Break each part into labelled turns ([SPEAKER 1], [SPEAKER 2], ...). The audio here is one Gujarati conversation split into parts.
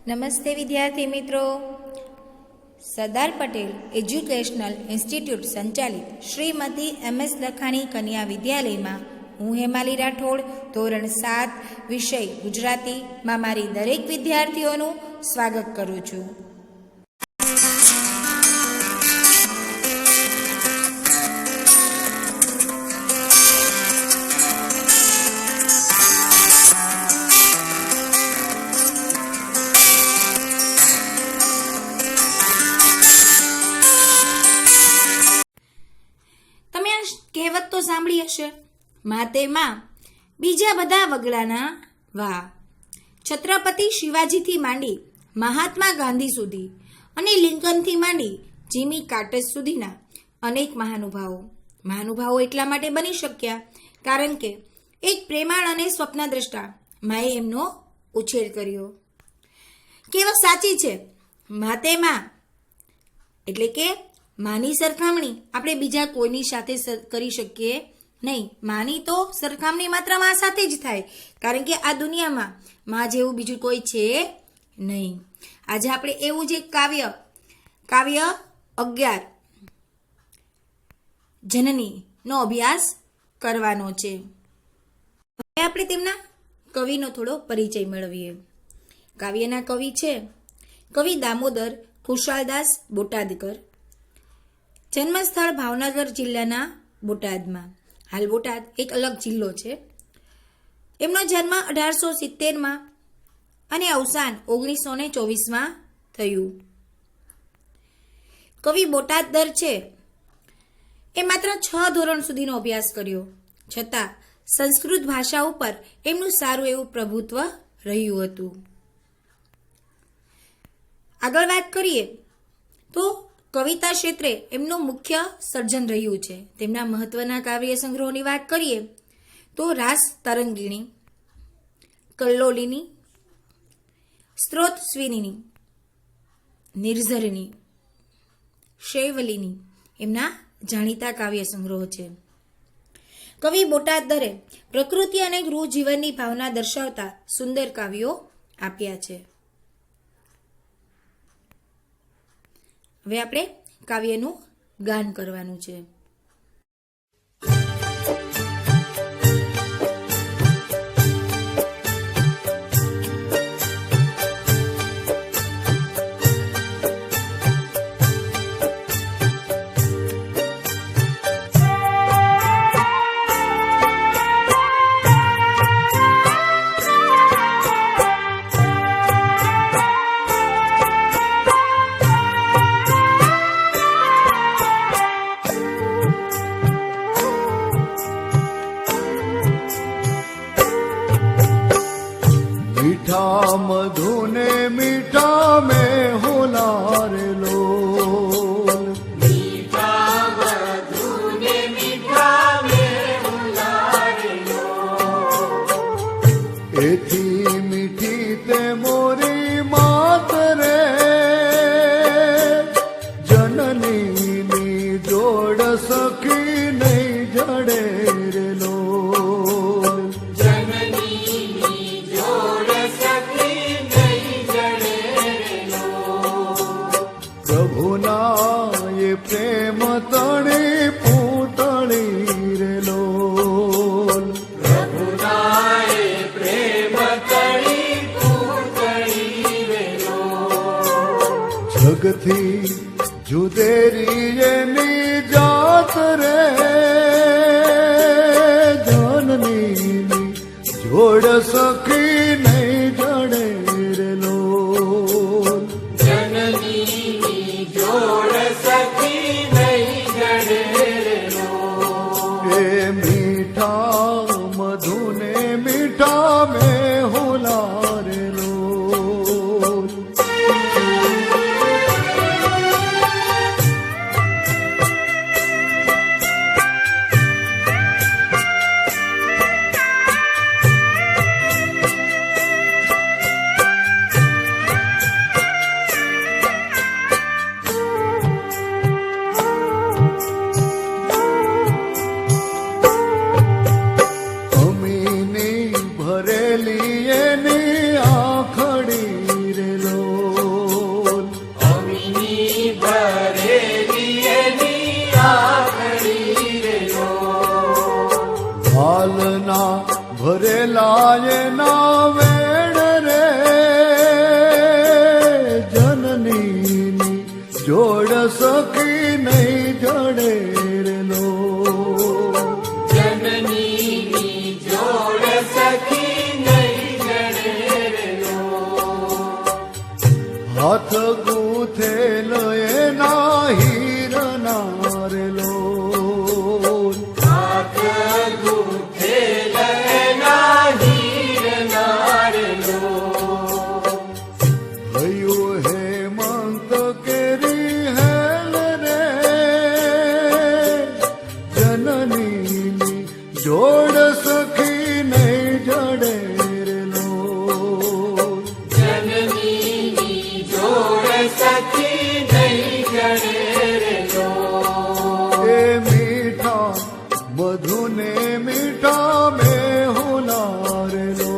[SPEAKER 1] નમસ્તે વિદ્યાર્થી મિત્રો, સરદાર પટેલ એજ્યુકેશનલ ઇન્સ્ટિટ્યૂટ સંચાલિત શ્રીમતી MS લખાણી કન્યા વિદ્યાલયમાં હું હેમાલી રાઠોડ ધોરણ 7 વિષય ગુજરાતીમાં મારી દરેક વિદ્યાર્થીઓનું સ્વાગત કરું છું. કહેવત તો સાંભળી હશે, માતે માં બીજા બધા વગડાના વા. છત્રપતિ શિવાજીથી માંડી મહાત્મા ગાંધી સુધી અને લિંકનથી માંડી જીમી કાર્ટર સુધીના અનેક મહાનુભાવો એટલા માટે બની શક્યા કારણ કે એક પ્રેમાળ અને સ્વપ્નદ્રષ્ટા માએ એમનો ઉછેર કર્યો. કહેવત સાચી છે, માતે માં એટલે કે માની સરખામણી આપણે બીજા કોઈની સાથે કરી શકીએ નહીં. માની તો સરખામણી માત્ર માં સાથે જ થાય કારણ કે આ દુનિયામાં માં જેવું બીજું કોઈ છે નહીં. આજે આપણે એવું જ એક કાવ્ય 11 જનનીનો અભ્યાસ કરવાનો છે. હવે આપણે તેમના કવિનો થોડો પરિચય મેળવીએ. કાવ્યના કવિ છે કવિ દામોદર ખુશાલદાસ બોટાદકર. જન્મસ્થળ ભાવનગર જિલ્લાના બોટાદમાં. હાલ બોટાદ એક અલગ જિલ્લો છે. એમનો જન્મ 1870માં અને અવસાન 1924માં થયું. કવિ બોટાદદર છે એ માત્ર 6 ધોરણ સુધીનો અભ્યાસ કર્યો છતાં સંસ્કૃત ભાષા ઉપર એમનું સારું એવું પ્રભુત્વ રહ્યું હતું. આગળ વાત કરીએ તો કવિતા ક્ષેત્રે એમનું મુખ્ય સર્જન રહ્યું છે. તેમના મહત્વના કાવ્ય સંગ્રહોની વાત કરીએ તો રાસ તરંગિણી, કલ્લોલિની, સ્ત્રોત સ્વિનીની, નિર્ઝરિણી, શૈવલિની એમના જાણીતા કાવ્ય સંગ્રહો છે. કવિ બોટાદરે પ્રકૃતિ અને ગૃહ જીવનની ભાવના દર્શાવતા સુંદર કાવ્યો આપ્યા છે. હવે આપણે કાવ્યનું ગાન કરવાનું છે.
[SPEAKER 2] मीठा मधुने मीठा में होला रे लोल,
[SPEAKER 3] मीठा मधुने मीठा में होला रे लोल.
[SPEAKER 2] एथी मीठी ते मोरी मात रे जननी ની જોડ સખી નહીં જડે રે લોલ. પ્રભુના એ પ્રેમ તણી પૂતળી રે લોલ.
[SPEAKER 3] પ્રભુના એ પ્રેમ તણી પૂતળી રે લોલ.
[SPEAKER 2] જગથી જુદેરી એની જાત રે જનની જોડ સખી નહીં જડે રે લોલ.
[SPEAKER 3] જનની જોડ સખી નહીં જડે રે લોલ.
[SPEAKER 2] એ મીઠા મધુને મીઠા में होला રે લોલ. થાય ના વેણ રે જનનીની જોડ સખી નહીં જડે રે લો
[SPEAKER 3] જનનીની જોડ સખી નહીં જડે લો
[SPEAKER 2] હાથ ગૂથેલ એના હીરના રે લો
[SPEAKER 3] હાથ ગૂંથેલ એના હીરના રે લો
[SPEAKER 2] હયું હેમંત કેરી હેલ રે જનનીની જોડ સખી નહીં જડે રે લો
[SPEAKER 3] જનનીની જોડ સખી નહીં જડે લો
[SPEAKER 2] એ મીઠા મધુને મીઠા મેં હોનારે લો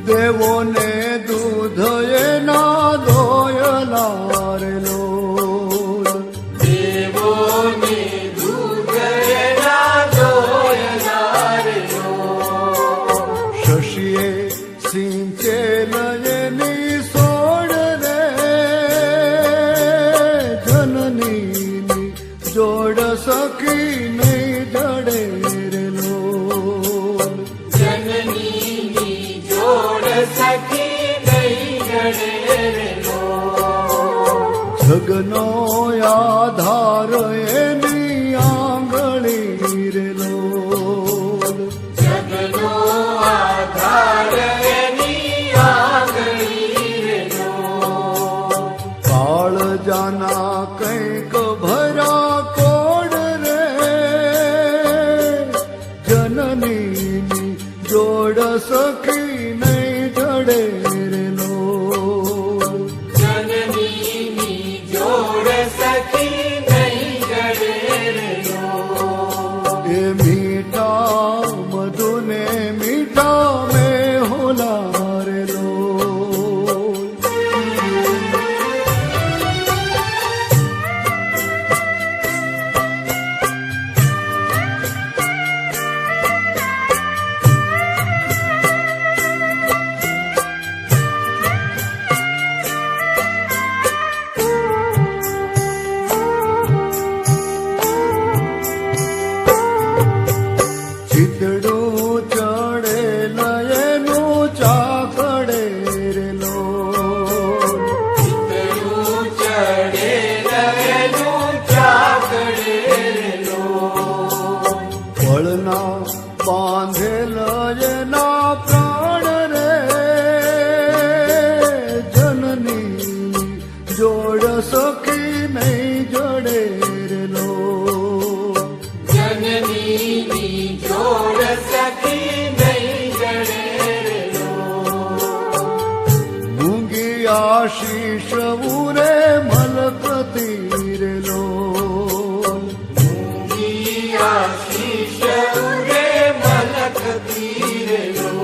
[SPEAKER 2] દેવોને દૂધ એના દોયલા રે લો
[SPEAKER 3] દેવોને દૂધ એના દોયલા રે લો
[SPEAKER 2] શશીએ સિંચેલ એની સોડ રે જનનીની જોડ સખી નહીં જડે રે લો
[SPEAKER 3] જનનીની જોડ સખી નહીં જડે લો
[SPEAKER 2] જગનો આધાર એની આંગળી રે લો
[SPEAKER 3] જગનો આધાર એની આંગળી રે લો
[SPEAKER 2] કાળ જાના કંઈક ભરા કોડ રે જનનીની જોડ સખી નહીં જડે રે લો
[SPEAKER 3] જનનીની જોડ સખી નહીં જડે લો
[SPEAKER 2] એ મીઠા મધુને મીઠા મેં હોલા રે લો ચિતડું ચડે લયનું ચાકડે રે લો
[SPEAKER 3] ચિતરું ચડે લયનું ચાકડે લો
[SPEAKER 2] ફળના બાંધેલ એના પ્રાણ રે જનની જોડ સખી નહીં જડે રે લો
[SPEAKER 3] જનનીની જોડ સખી નહીં જડે લો
[SPEAKER 2] મૂંગી આશીષ ઉરે મલકતી રે લો
[SPEAKER 3] મૂંગી આશીષ ઉરે મલકતી રે લો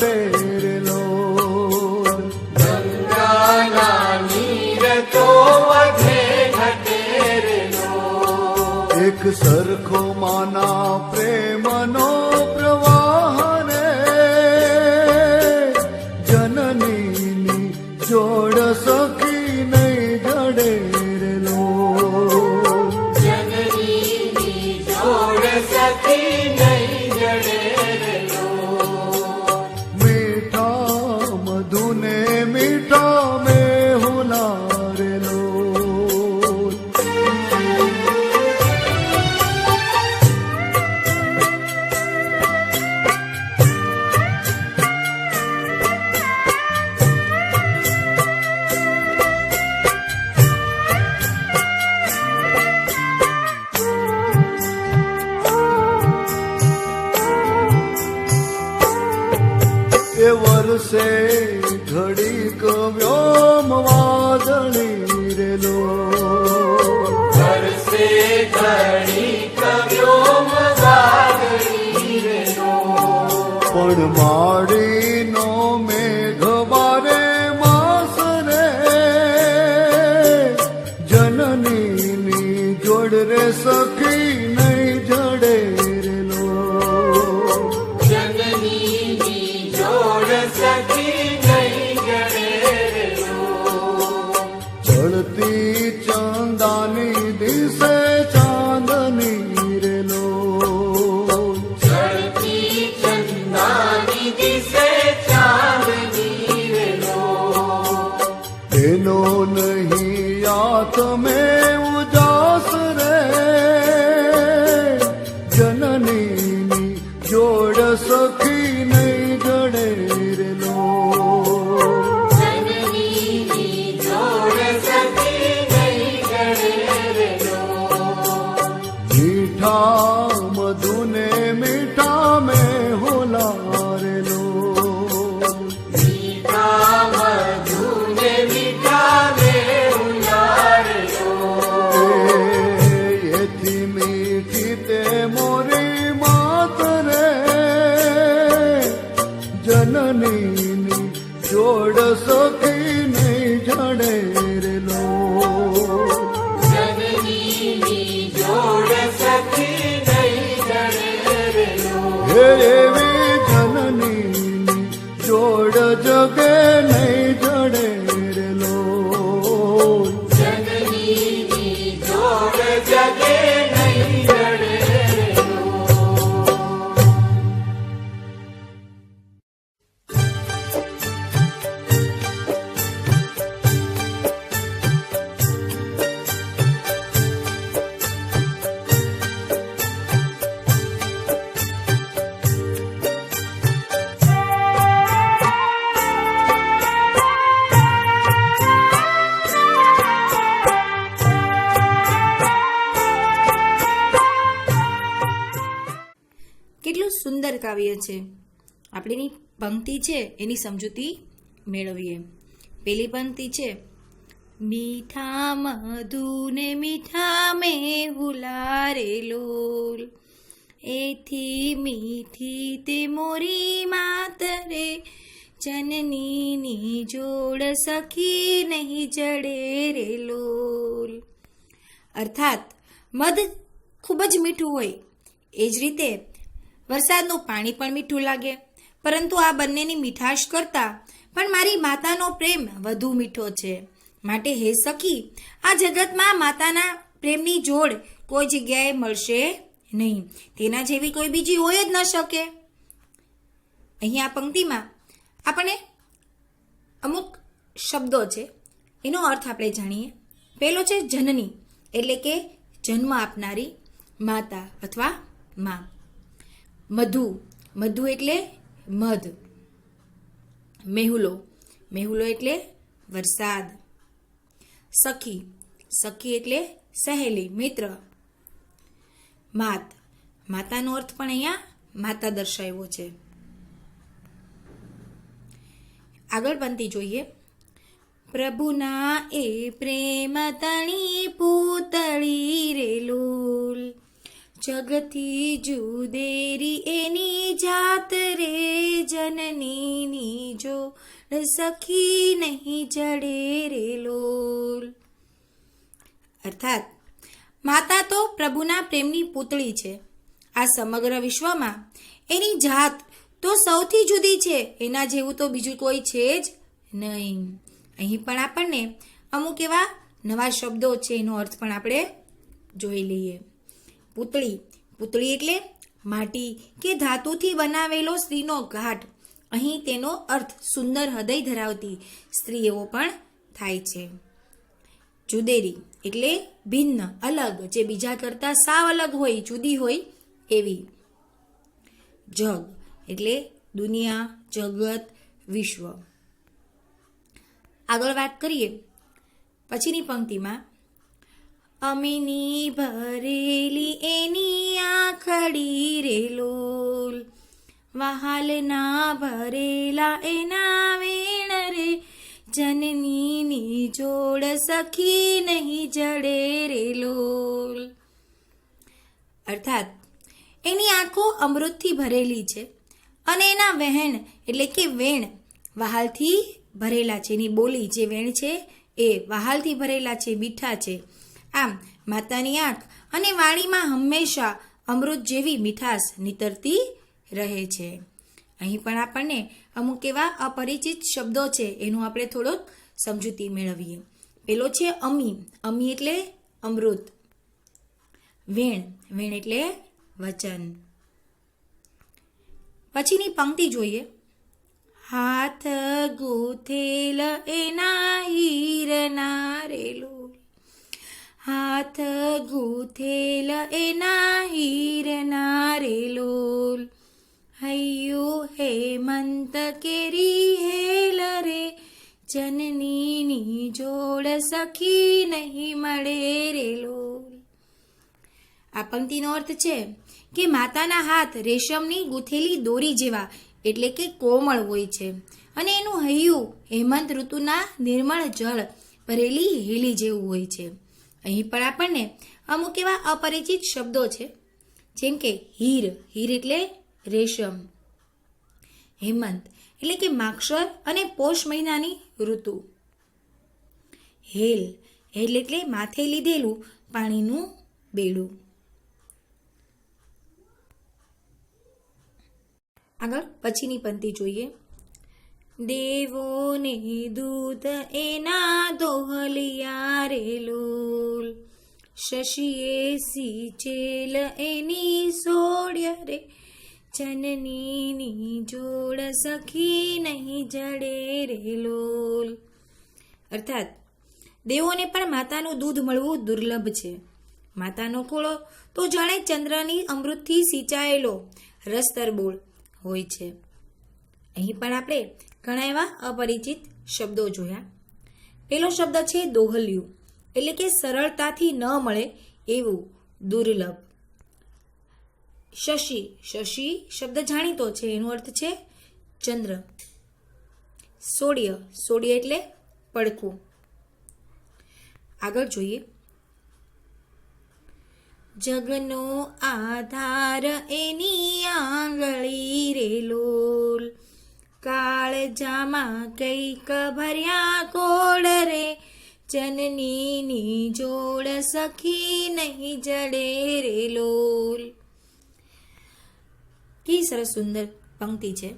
[SPEAKER 2] ઘટે રે લોલ.
[SPEAKER 3] ગંગાના નીર તો વધે ઘટે રે લોલ.
[SPEAKER 2] એક સરખો માના પ્રેમનો પ્રવાહ રે જનનીની જોડ સખી નહીં જડે રે લોલ.
[SPEAKER 3] જનનીની જોડ સખી નહીં જડે રે લોલ.
[SPEAKER 2] મીઠા મધુને મીઠા મેહુલા રે લોલ. એ વર્ષે ઘડીક વ્યોમ વાદળી રે લોલ.
[SPEAKER 3] વરસે ઘડી કવ્યોમ વાદળી રે લોલ.
[SPEAKER 2] પણ માડીનો મેઘ બારે માસ રે જનનીની જોડ રે સખી નહીં જડે રે લોલ.
[SPEAKER 3] જનનીની જોડ સખી નહીં જડે રે લોલ.
[SPEAKER 2] ચડતી ચાંદાની દિશે ચાંદની રે લોલ.
[SPEAKER 3] ચડતી ચંદાની દિશે ચાંદની રે લોલ.
[SPEAKER 2] એનો નહીં આત્મે ઉજાસ રે જનનીની જોડ સખી નહીં જડે રે લોલ.
[SPEAKER 3] જનનીની જોડ સખી નહીં જડે રે લોલ.
[SPEAKER 2] મીઠા મધુને મીઠા મેહુલા રે લોલ.
[SPEAKER 3] મીઠા મધુને મીઠા મેહુલા રે લોલ.
[SPEAKER 2] એથી મીઠી તે મોરી માત રે જનનીની જોડ સખી નહીં જડે રે લોલ.
[SPEAKER 3] જનનીની જોડ સખી નહીં જડે રે લોલ.
[SPEAKER 2] હે એવી જનનીની જોડ જગે નહીં જડે રે લોલ.
[SPEAKER 3] જનનીની જોડ જગે નહીં જડે રે લોલ.
[SPEAKER 1] કેટલું સુંદર કાવ્ય છે. આપણીની પંક્તિ છે એની સમજૂતી મેળવીએ. પેલી પંક્તિ છે, મીઠા મધુને મીઠા મેહુલા રે લોલ. એથી મીઠી તે મોરી માત રે જનનીની જોડ સખી નહીં જડે રે લોલ. અર્થાત મધ ખૂબ જ મીઠું હોય એ જ રીતે વરસાદનું પાણી પણ મીઠું લાગે, પરંતુ આ બંનેની મીઠાશ કરતાં પણ મારી માતાનો પ્રેમ વધુ મીઠો છે. માટે હે સખી, આ જગતમાં માતાના પ્રેમની જોડ કોઈ જગ્યાએ મળશે નહીં. તેના જેવી કોઈ બીજી હોય જ ન શકે. અહીં આ પંક્તિમાં આપણે અમુક શબ્દો છે એનો અર્થ આપણે જાણીએ. પહેલો છે જનની, એટલે કે જન્મ આપનારી માતા અથવા માં. મધુ, મધુ એટલે મધ. મેહુલો, મેહુલો એટલે વરસાદ. સખી, સખી એટલે સહેલી, મિત્ર. માત, માતાનો અર્થ પણ અહીંયા માતા દર્શાવ્યો છે. આગળ પંક્તિ જોઈએ. પ્રભુના એ પ્રેમ તણી પૂતળી રે લોલ. જગથી જુદેરી એની જાત રે, જનનીની જોડ સખી નહીં જડે રે લોલ. અર્થાત માતા તો પ્રભુના પ્રેમની પૂતળી છે. આ સમગ્ર વિશ્વમાં એની જાત તો સૌથી જુદી છે, એના જેવું તો બીજું કોઈ છે જ નહીં. અહીં પણ આપણને અમુક એવા નવા શબ્દો છે, એનો અર્થ પણ આપણે જોઈ લઈએ. પૂતળી, પૂતળી એટલે માટી કે ધાતુથી બનાવેલો સ્ત્રીનો ઘાટ. અહીં તેનો અર્થ સુંદર હૃદય ધરાવતી સ્ત્રી એવો પણ થાય છે. જુદેરી એટલે ભિન્ન, અલગ, જે બીજા કરતાં સાવ અલગ હોય, જુદી હોય એવી. જગ એટલે દુનિયા, જગત, વિશ્વ. આગળ વાત કરીએ પછીની પંક્તિમાં, અમીની ભરેલી એની આંખડી રે લોલ, વહાલના ભરેલા એના વેણ રે, જનનીની જોડ સખી નહીં જડે રે લોલ. અર્થાત એની આંખો અમૃતથી ભરેલી છે અને એના વહેણ એટલે કે વેણ વહાલથી ભરેલા છે. એની બોલી જે વેણ છે એ વહાલથી ભરેલા છે, મીઠા છે. આમ માતાની આંખ અને વાણીમાં હંમેશા અમૃત જેવી મીઠાશ નીતરતી રહે છે. અહીં પણ આપણને અમુક એવા અપરિચિત શબ્દો છે, એનું આપણે થોડોક સમજૂતી મેળવીએ. પેલો છે અમી. અમી એટલે અમૃત. વેણ, વેણ એટલે વચન. પછીની પંક્તિ જોઈએ. હાથ ગૂંથેલ એના હીરના રે લોલ, હાથ ગૂંથેલ એના હીરના રે લોલ, હૈયું હેમંત કેરી હેલ રે, જનનીની જોડ સખી નહીં મળે રે લોલ. આ પંક્તિનો અર્થ છે કે માતાના હાથ રેશમની ગૂંથેલી દોરી જેવા એટલે કે કોમળ હોય છે અને એનું હૈયું હેમંત ઋતુના નિર્મળ જળ ભરેલી હેલી જેવું હોય છે. અહીં પણ આપણને અમુક એવા અપરિચિત શબ્દો છે, જેમ કે હીર, હીર એટલે રેશમ. હેમંત એટલે કે માગશર અને પોષ મહિનાની ઋતુ. હેલ, હેલ એટલે માથે લીધેલું પાણીનું બેડું. આગળ પછીની પંક્તિ જોઈએ. દેવોને દૂત એના દોહલિયા રે લોલ, શશીએ સિંચેલ એની સોડ્ય રે, જનનીની જોડ સખી નહીં જડે રે લોલ. અર્થાત દેવોને પણ માતાનું દૂધ મળવું દુર્લભ છે. માતાનો ખોળો તો જાણે ચંદ્રની અમૃતથી સિંચાયેલો રસતરબોળ હોય છે. અહીં પણ આપણે ઘણા એવા અપરિચિત શબ્દો જોયા. પેલો શબ્દ છે દોહલિયું એટલે કે સરળતાથી ન મળે એવું, દુર્લભ. શશી, શશી શબ્દ જાણીતો છે, એનો અર્થ છે ચંદ્ર. સોડ્ય, સોડ્ય એટલે પડખું. આગળ જોઈએ. જગનો આધાર એની આંગળી રે લોલ, કાળજામાં કઈક ભર્યા કોડ રે, જનનીની જોડ સખી નહીં જડે રે લોલ. કી સરસ સુંદર પંક્તિ છે.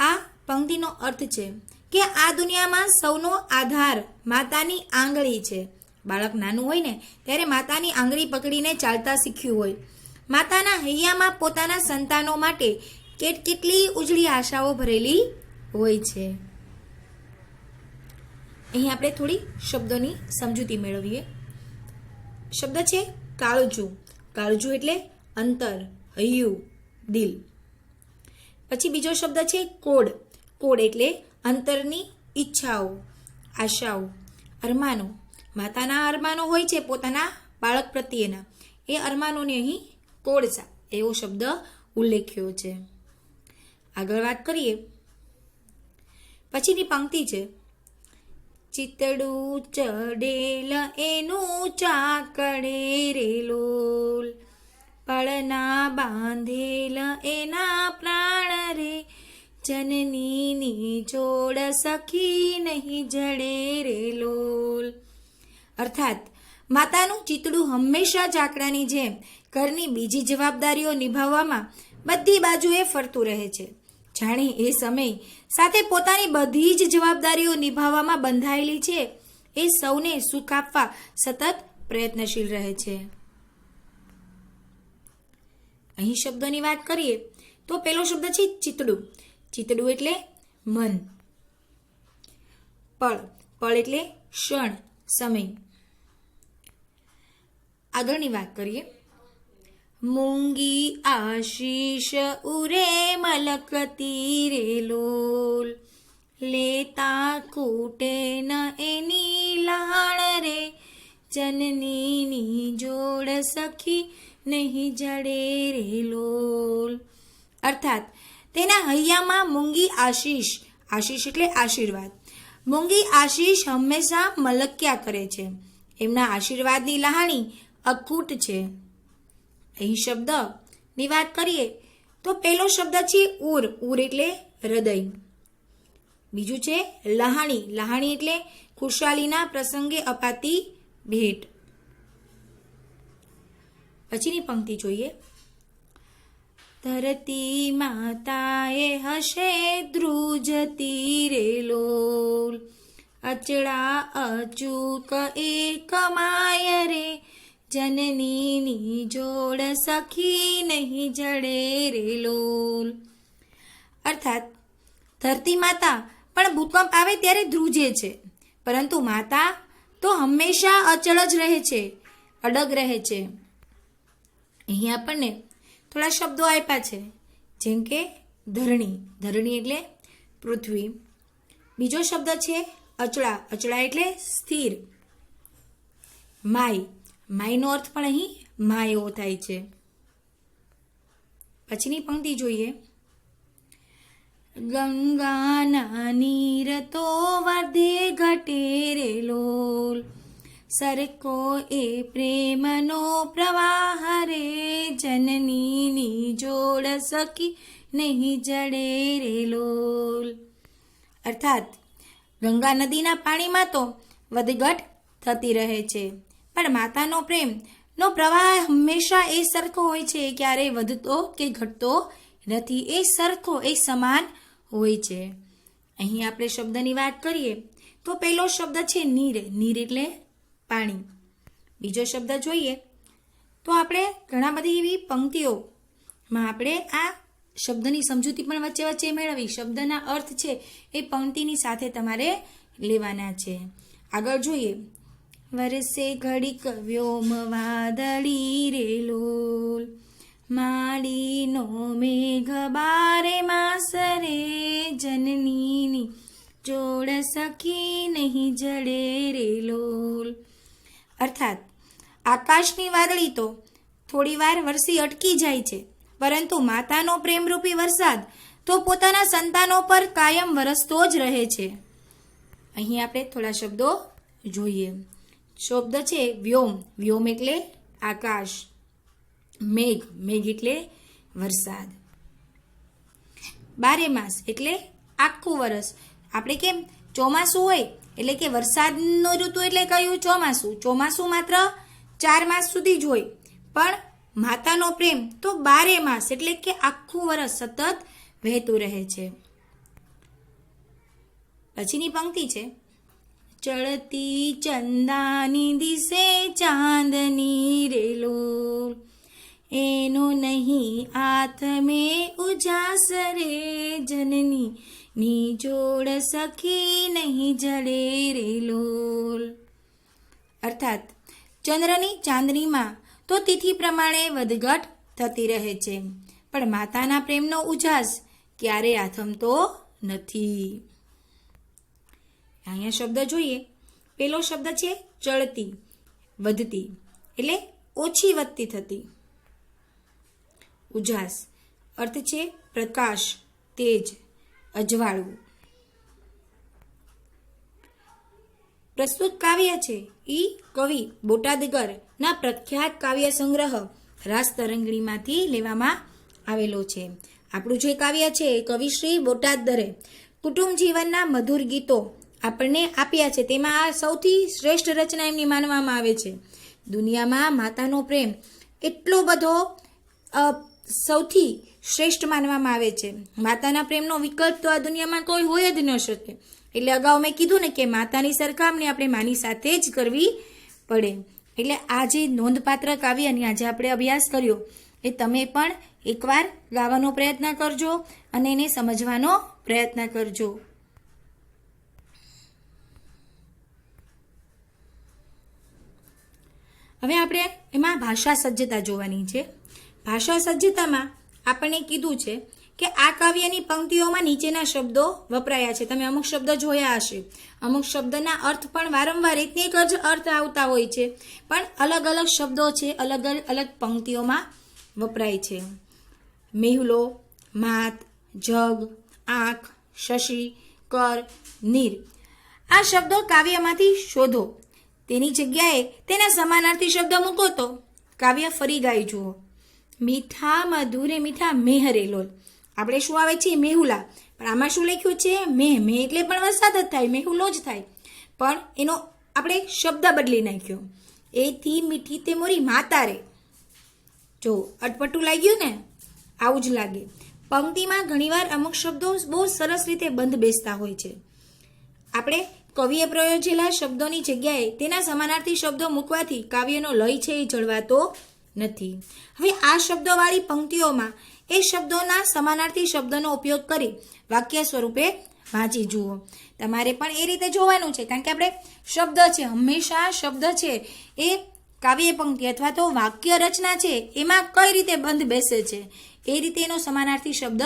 [SPEAKER 1] આ પંક્તિનો અર્થ છે કે આ દુનિયામાં સૌનો આધાર માતાની આંગળી છે. બાળક નાનું હોય ને ત્યારે માતાની આંગળી પકડીને ચાલતા શીખ્યું હોય. માતાના હૈયામાં પોતાના સંતાનો માટે કેટલી ઉજળી આશાઓ ભરેલી હોય છે. અહીં આપણે થોડી શબ્દોની સમજૂતી મેળવીએ. શબ્દ છે કાળજું. કાળજું એટલે અંતર, હૈયું, દિલ. પછી બીજો શબ્દ છે કોડ. કોડ એટલે અંતરની ઈચ્છાઓ, આશાઓ, અરમાનો. માતાના અરમાનો હોય છે પોતાના બાળક પ્રત્યેના, એ અરમાનોને અહીં કોડસા એવો શબ્દ ઉલ્લેખ્યો છે. આગળ વાત કરીએ. પછીની પંક્તિ છે ચિતડું ચડેલ એનું ચાકડે રે લોલ, પળના બાંધેલ એના પ્રાણ રે, જનનીની જોડ સખી નહીં જડે રે લોલ. અર્થાત માતાનું ચિતડું હંમેશા ચાકડાની જેમ ઘરની બીજી જવાબદારીઓ નિભાવવામાં બધી બાજુએ ફરતું રહે છે. જાણે એ સમય સાથે પોતાની બધી જ જવાબદારીઓ નિભાવવામાં બંધાયેલી છે. એ સૌને સુખ આપવા સતત પ્રયત્નશીલ રહે છે. અહીં શબ્દોની વાત કરીએ તો પહેલો શબ્દ છે ચિતડું. ચિતડું એટલે મન. પળ એટલે ક્ષણ, સમય. આગળની વાત કરીએ. મૂંગી આશીષ ઉરે મલકતી રે લોલ, લેતા કૂટે ન એની લાણ રે, જનનીની જોડ સખી નહીં જડે રે લોલ. અર્થાત તેના હૈયામાં મૂંગી આશીષ, આશીષ એટલે આશીર્વાદ, મૂંગી આશીષ હંમેશા મલક્યા કરે છે. એમના આશીર્વાદની લહાણી અખૂટ છે. અહીં શબ્દની વાત કરીએ તો પહેલો શબ્દ છે ઉર. ઉર એટલે હૃદય. બીજું છે લહાણી. લહાણી એટલે ખુશાલીના પ્રસંગે અપાતી ભેટ. પછીની પંક્તિ જોઈએ. ધરતી માતાએ હશે ધ્રુજતી રે લોલ, અચળા અચૂક એક માય રે, જનનીની જોડ સખી નહીં જડે રે લોલ. અર્થાત ધરતી માતા પણ ભૂકંપ આવે ત્યારે ધ્રુજે છે, પરંતુ માતા તો હંમેશા અચળ જ રહે છે, અડગ રહે છે. અહીં આપણને થોડા શબ્દો આપ્યા છે, જેમ કે ધરણી. ધરણી એટલે પૃથ્વી. બીજો શબ્દ છે અચળા. અચળા એટલે સ્થિર. માય. માયનો અર્થ પણ અહીં મા એવો થાય છે. પછીની પંક્તિ જોઈએ. ગંગાના નીર તો વધે ઘટે રે લોલ, સરકો એ પ્રેમનો પ્રવાહ રે, જનનીની જોડ સખી નહીં જડે રે લોલ. અર્થાત ગંગા નદીના પાણીમાં તો વધઘટ થતી રહે છે, પણ માતાનો પ્રેમનો પ્રવાહ હંમેશા એ સરખો હોય છે, ક્યારેય વધતો કે ઘટતો નથી. એ સરખો, એ સમાન હોય છે. અહીં આપણે શબ્દની વાત કરીએ તો પહેલો શબ્દ છે નીર. નીર એટલે પાણી. બીજો શબ્દ જોઈએ તો આપણે ઘણા બધી એવી પંક્તિઓમાં આપણે આ શબ્દની સમજૂતી પણ વચ્ચે વચ્ચે મેળવી. શબ્દના અર્થ છે એ પંક્તિની સાથે તમારે લેવાના છે. આગળ જોઈએ. વરસે ઘડીક વ્યોમ વાદળી રે લોલ, માડીનો મેઘ બારે માસ રે, જનનીની જોડ સખી નહીં જડે રે લોલ. અર્થાત આકાશની વાદળી તો થોડી વાર વરસી અટકી જાય છે, પરંતુ માતાનો પ્રેમરૂપી વરસાદ તો પોતાના સંતાનો પર કાયમ વરસતો જ રહે છે. અહીં આપણે થોડા શબ્દો જોઈએ. શબ્દ છે વ્યોમ. વ્યોમ એટલે આકાશ. મેઘ. મેઘ એટલે વરસાદ. બારે માસ એટલે આખું વરસ. આપણે કેમ ચોમાસું હોય એટલે કે વરસાદનો ઋતુ એટલે કયું? ચોમાસું. ચોમાસું માત્ર 4 માસ સુધી જ હોય, પણ માતાનો પ્રેમ તો 12 માસ એટલે કે આખું વરસ સતત વહેતું રહે છે. પછીની પંક્તિ છે. ચડતી ચંદાની દિશે ચાંદની રે લોલ, એનો નહીં હાથ મેં ઉજાસ રે, જનની ની જોડ સખી નહીં જડે રે લોલ. અર્થાત ચંદ્રની ચાંદનીમાં તો તિથિ પ્રમાણે વધઘટ થતી રહે છે, પણ માતાના પ્રેમનો ઉજાસ ક્યારેય આથમતો નથી. અહીંયા શબ્દ જોઈએ. પેલો શબ્દ છે ચડતી. વધતી એટલે ઓછી વધતી થતી. ઉજાસ અર્થ છે પ્રકાશ, તેજ, અજવાળું. પ્રસ્તુત કાવ્ય છે ઈ કવિ બોટાદગર ના પ્રખ્યાત કાવ્ય સંગ્રહ રાસ તરંગણીમાંથી લેવામાં આવેલો છે. આપણું જે કાવ્ય છે એ કવિશ્રી બોટાદરે કુટુંબ જીવનના મધુર ગીતો આપણને આપ્યા છે. તેમાં આ સૌથી શ્રેષ્ઠ રચના એમની માનવામાં આવે છે. દુનિયામાં માતાનો પ્રેમ એટલો બધો સૌથી શ્રેષ્ઠ માનવામાં આવે છે. માતાના પ્રેમનો વિકલ્પ તો આ દુનિયામાં કોઈ હોય જ ન શકે. એટલે અગાઉ મેં કીધું ને કે માતાની સરખામણી આપણે માની સાથે જ કરવી પડે. એટલે આ જે નોંધપાત્ર કાવ્યની આજે આપણે અભ્યાસ કર્યો એ તમે પણ એકવાર ગાવાનો પ્રયત્ન કરજો અને એને સમજવાનો પ્રયત્ન કરજો. હવે આપણે એમાં ભાષા સજ્જતા જોવાની છે. ભાષા સજ્જતામાં આપણને કીધું છે કે આ કાવ્યની પંક્તિઓમાં નીચેના શબ્દો વપરાયા છે. તમે અમુક શબ્દ જોયા હશે. અમુક શબ્દના અર્થ પણ વારંવાર એક જ અર્થ આવતા હોય છે, પણ અલગ અલગ શબ્દો છે અલગ અલગ પંક્તિઓમાં વપરાય છે. મેહુલો, માત, જગ, આંખ, શશી, કર, નીર આ શબ્દો કાવ્યમાંથી શોધો. તેની જગ્યાએ તેના સમાનાર્થી શબ્દ મૂકો તો કાવ્ય ફરી ગાઈ જુઓ. મીઠા મધુરે મીઠા મેહરે લોલ. આપણે શું આવે છે મેહુલા, પણ આમાં શું લખ્યું છે મેં એટલે પણ વરસાદ જ થાય, મેહુલો જ થાય, પણ એનો આપણે શબ્દ બદલી નાખ્યો. એથી મીઠી તે મોરી માતારે. જો અટપટું લાગ્યું ને, આવું જ લાગે. પંક્તિમાં ઘણીવાર અમુક શબ્દો બહુ સરસ રીતે બંધ બેસતા હોય છે. આપણે કવિએ પ્રયોજેલા શબ્દોની જગ્યાએ તેના સમાનાર્થી શબ્દો મૂકવાથી કાવ્યનો લય છે એ જળવાતો નથી. હવે આ શબ્દોવાળી પંક્તિઓમાં એ શબ્દોના સમાનાર્થી શબ્દોનો ઉપયોગ કરી વાક્ય સ્વરૂપે વાંચી જુઓ. તમારે પણ એ રીતે જોવાનું છે, કારણ કે આપણે શબ્દ છે, હંમેશા શબ્દ છે એ કાવ્ય પંક્તિ અથવા તો વાક્ય રચના છે એમાં કઈ રીતે બંધ બેસે છે એ રીતે એનો સમાનાર્થી શબ્દ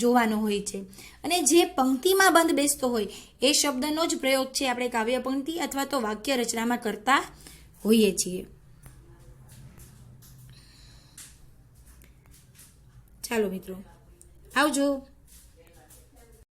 [SPEAKER 1] જોવાનો હોય છે. અને જે પંક્તિમાં બંધ બેસતો હોય એ શબ્દનો જ પ્રયોગ છે આપણે કાવ્ય પંક્તિ અથવા તો વાક્ય રચનામાં કરતા હોઈએ છીએ. ચાલો મિત્રો, આવજો.